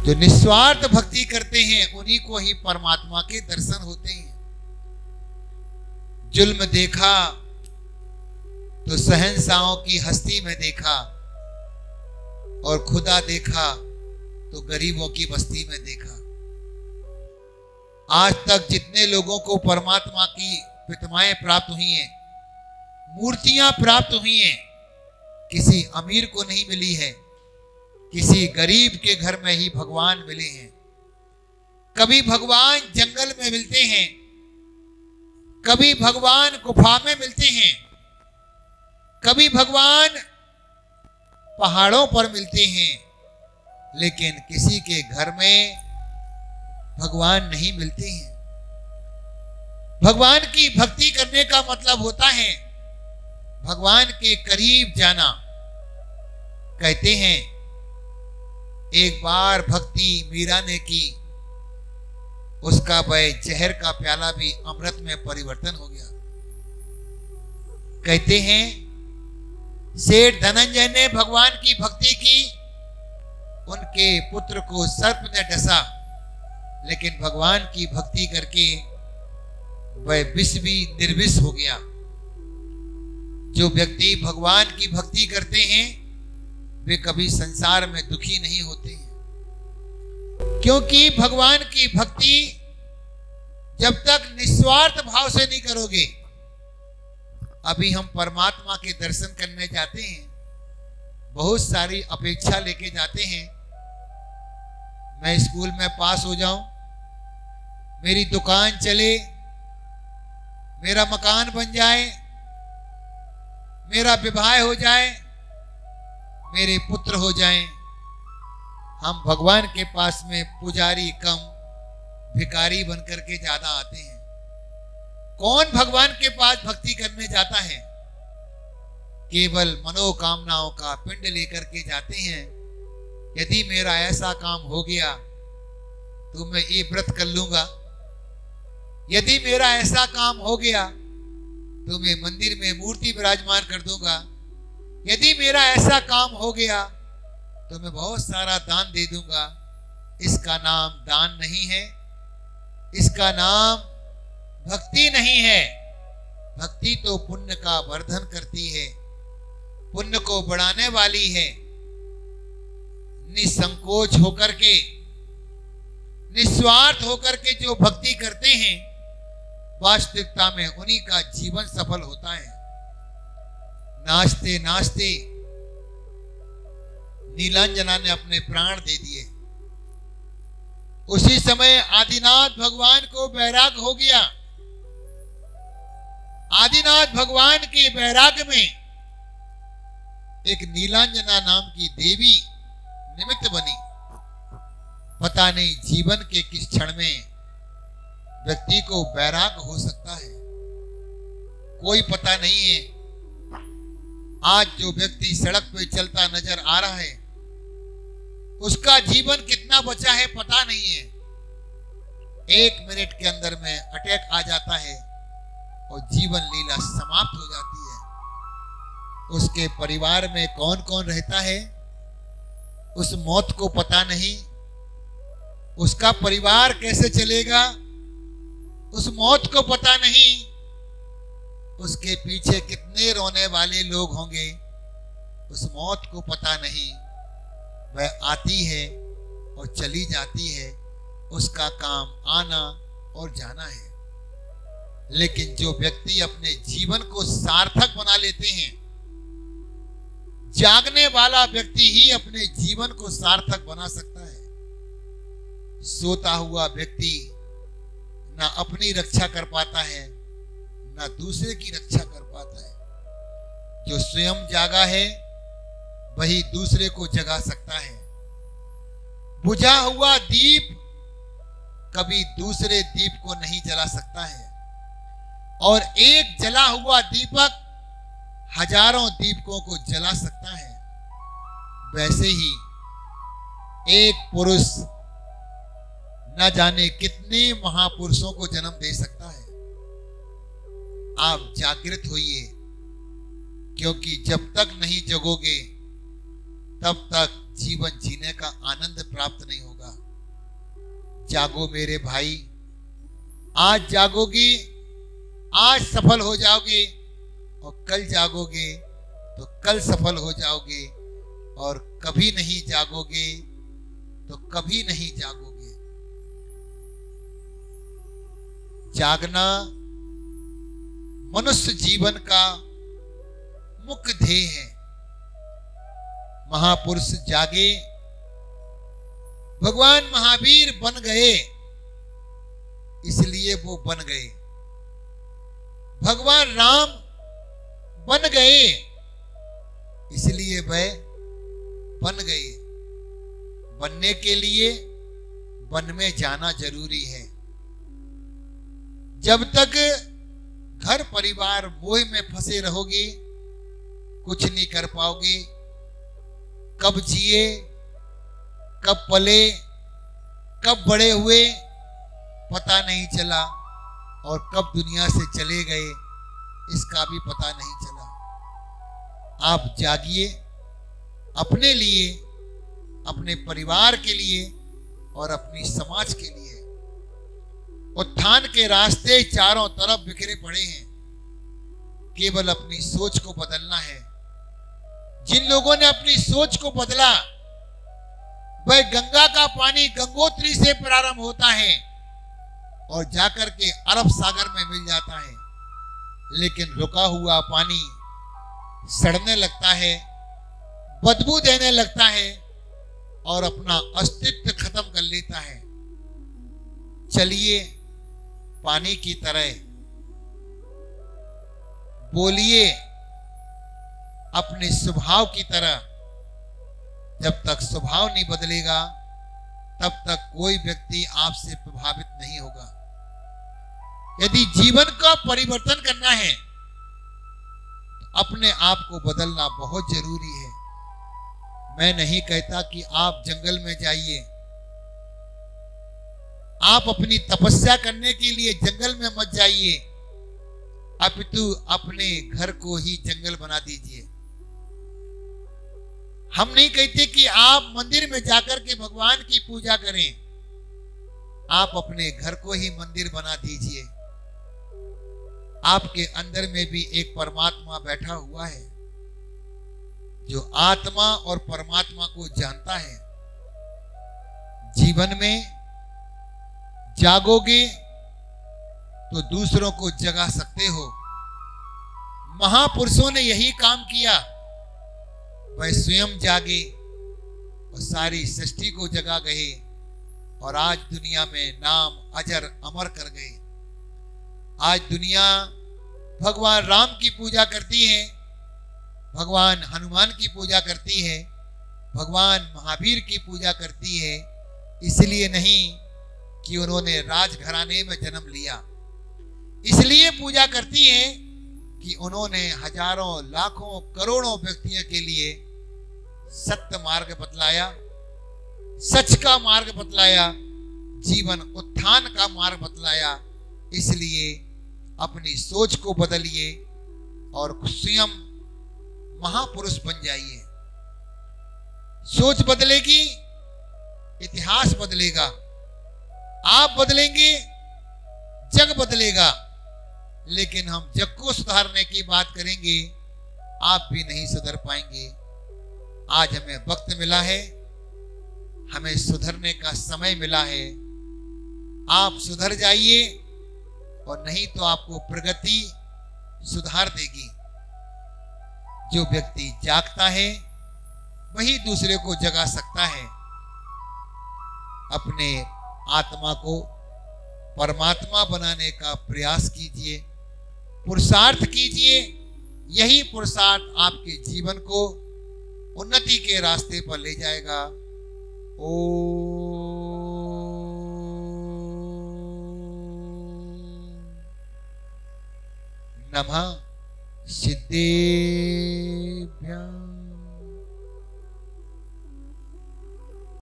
जो निस्वार्थ भक्ति करते हैं उन्हीं को ही परमात्मा के दर्शन होते हैं। जुल्म देखा तो शहंशाहों की हस्ती में देखा, और खुदा देखा तो गरीबों की बस्ती में देखा। आज तक जितने लोगों को परमात्मा की प्रतिमाएं प्राप्त हुई हैं, मूर्तियां प्राप्त हुई हैं, किसी अमीर को नहीं मिली है, किसी गरीब के घर में ही भगवान मिले हैं। कभी भगवान जंगल में मिलते हैं, कभी भगवान गुफा में मिलते हैं, कभी भगवान पहाड़ों पर मिलते हैं, लेकिन किसी के घर में भगवान नहीं मिलते हैं। भगवान की भक्ति करने का मतलब होता है भगवान के करीब जाना। कहते हैं एक बार भक्ति मीरा ने की, उसका वह जहर का प्याला भी अमृत में परिवर्तन हो गया। कहते हैं सेठ धनंजय ने भगवान की भक्ति की, उनके पुत्र को सर्प ने डसा, लेकिन भगवान की भक्ति करके वह विष भी निर्विष हो गया। जो व्यक्ति भगवान की भक्ति करते हैं वे कभी संसार में दुखी नहीं होते हैं, क्योंकि भगवान की भक्ति जब तक निस्वार्थ भाव से नहीं करोगे। अभी हम परमात्मा के दर्शन करने जाते हैं, बहुत सारी अपेक्षा लेके जाते हैं। मैं स्कूल में पास हो जाऊं, मेरी दुकान चले, मेरा मकान बन जाए, मेरा विवाह हो जाए, मेरे पुत्र हो जाएं। हम भगवान के पास में पुजारी कम भिखारी बनकर के ज्यादा आते हैं। कौन भगवान के पास भक्ति करने जाता है? केवल मनोकामनाओं का पिंड लेकर के जाते हैं। यदि मेरा ऐसा काम हो गया तो मैं ये व्रत कर लूंगा, यदि मेरा ऐसा काम हो गया तो मैं मंदिर में मूर्ति विराजमान कर दूंगा, यदि मेरा ऐसा काम हो गया तो मैं बहुत सारा दान दे दूंगा। इसका नाम दान नहीं है, इसका नाम भक्ति नहीं है। भक्ति तो पुण्य का वर्धन करती है, पुण्य को बढ़ाने वाली है। निसंकोच होकर के, निस्वार्थ होकर के जो भक्ति करते हैं, वास्तविकता में उन्हीं का जीवन सफल होता है। नाचते नाचते नीलांजना ने अपने प्राण दे दिए। उसी समय आदिनाथ भगवान को वैराग हो गया। आदिनाथ भगवान के वैराग में एक नीलांजना नाम की देवी निमित्त बनी। पता नहीं जीवन के किस क्षण में व्यक्ति को वैराग हो सकता है, कोई पता नहीं है। आज जो व्यक्ति सड़क पे चलता नजर आ रहा है, उसका जीवन कितना बचा है पता नहीं है। 1 मिनट के अंदर में अटैक आ जाता है और जीवन लीला समाप्त हो जाती है। उसके परिवार में कौन कौन रहता है उस मौत को पता नहीं। उसका परिवार कैसे चलेगा उस मौत को पता नहीं। उसके पीछे कितने रोने वाले लोग होंगे उस मौत को पता नहीं। वह आती है और चली जाती है, उसका काम आना और जाना है। लेकिन जो व्यक्ति अपने जीवन को सार्थक बना लेते हैं, जागने वाला व्यक्ति ही अपने जीवन को सार्थक बना सकता है। सोता हुआ व्यक्ति ना अपनी रक्षा कर पाता है, ना दूसरे की रक्षा कर पाता है। जो स्वयं जागा है वही दूसरे को जगा सकता है। बुझा हुआ दीप कभी दूसरे दीप को नहीं जला सकता है, और एक जला हुआ दीपक हजारों दीपकों को जला सकता है। वैसे ही एक पुरुष न जाने कितने महापुरुषों को जन्म दे सकता है। आप जागृत होइए, क्योंकि जब तक नहीं जगोगे तब तक जीवन जीने का आनंद प्राप्त नहीं होगा। जागो मेरे भाई, आज जागोगे आज सफल हो जाओगे, और कल जागोगे तो कल सफल हो जाओगे, और कभी नहीं जागोगे तो कभी नहीं जागोगे। जागना मनुष्य जीवन का मुख्य ध्येय है। महापुरुष जागे, भगवान महावीर बन गए, इसलिए वो बन गए। भगवान राम बन गए, इसलिए वह बन गए। बनने के लिए वन में जाना जरूरी है। जब तक घर परिवार मोह में फंसे रहोगे, कुछ नहीं कर पाओगे। कब जिए, कब पले, कब बड़े हुए पता नहीं चला, और कब दुनिया से चले गए इसका भी पता नहीं चला। आप जागिए, अपने लिए, अपने परिवार के लिए और अपनी समाज के लिए। उत्थान के रास्ते चारों तरफ बिखरे पड़े हैं, केवल अपनी सोच को बदलना है। जिन लोगों ने अपनी सोच को बदला, वह गंगा का पानी गंगोत्री से प्रारंभ होता है और जाकर के अरब सागर में मिल जाता है, लेकिन रुका हुआ पानी सड़ने लगता है, बदबू देने लगता है और अपना अस्तित्व खत्म कर लेता है। चलिए पानी की तरह बोलिए, अपने स्वभाव की तरह। जब तक स्वभाव नहीं बदलेगा तब तक कोई व्यक्ति आपसे प्रभावित नहीं होगा। यदि जीवन का परिवर्तन करना है तो अपने आप को बदलना बहुत जरूरी है। मैं नहीं कहता कि आप जंगल में जाइए, आप अपनी तपस्या करने के लिए जंगल में मत जाइए, अपितु अपने घर को ही जंगल बना दीजिए। हम नहीं कहते कि आप मंदिर में जाकर के भगवान की पूजा करें, आप अपने घर को ही मंदिर बना दीजिए। आपके अंदर में भी एक परमात्मा बैठा हुआ है जो आत्मा और परमात्मा को जानता है। जीवन में जागोगे तो दूसरों को जगा सकते हो। महापुरुषों ने यही काम किया, वह स्वयं जागे और सारी सृष्टि को जगा गए और आज दुनिया में नाम अजर अमर कर गए। आज दुनिया भगवान राम की पूजा करती है, भगवान हनुमान की पूजा करती है, भगवान महावीर की पूजा करती है, इसलिए नहीं कि उन्होंने राजघराने में जन्म लिया, इसलिए पूजा करती है कि उन्होंने हजारों लाखों करोड़ों व्यक्तियों के लिए सत्य मार्ग बतलाया, सच का मार्ग बतलाया, जीवन उत्थान का मार्ग बतलाया। इसलिए अपनी सोच को बदलिए और स्वयं महापुरुष बन जाइए। सोच बदलेगी, इतिहास बदलेगा, आप बदलेंगे, जग बदलेगा। लेकिन हम जग को सुधारने की बात करेंगे, आप भी नहीं सुधर पाएंगे। आज हमें वक्त मिला है, हमें सुधरने का समय मिला है। आप सुधर जाइए और नहीं तो आपको प्रगति सुधार देगी। जो व्यक्ति जागता है वही दूसरे को जगा सकता है। अपने आत्मा को परमात्मा बनाने का प्रयास कीजिए, पुरुषार्थ कीजिए। यही पुरुषार्थ आपके जीवन को उन्नति के रास्ते पर ले जाएगा। ओम नमः सिद्धेभ्यः।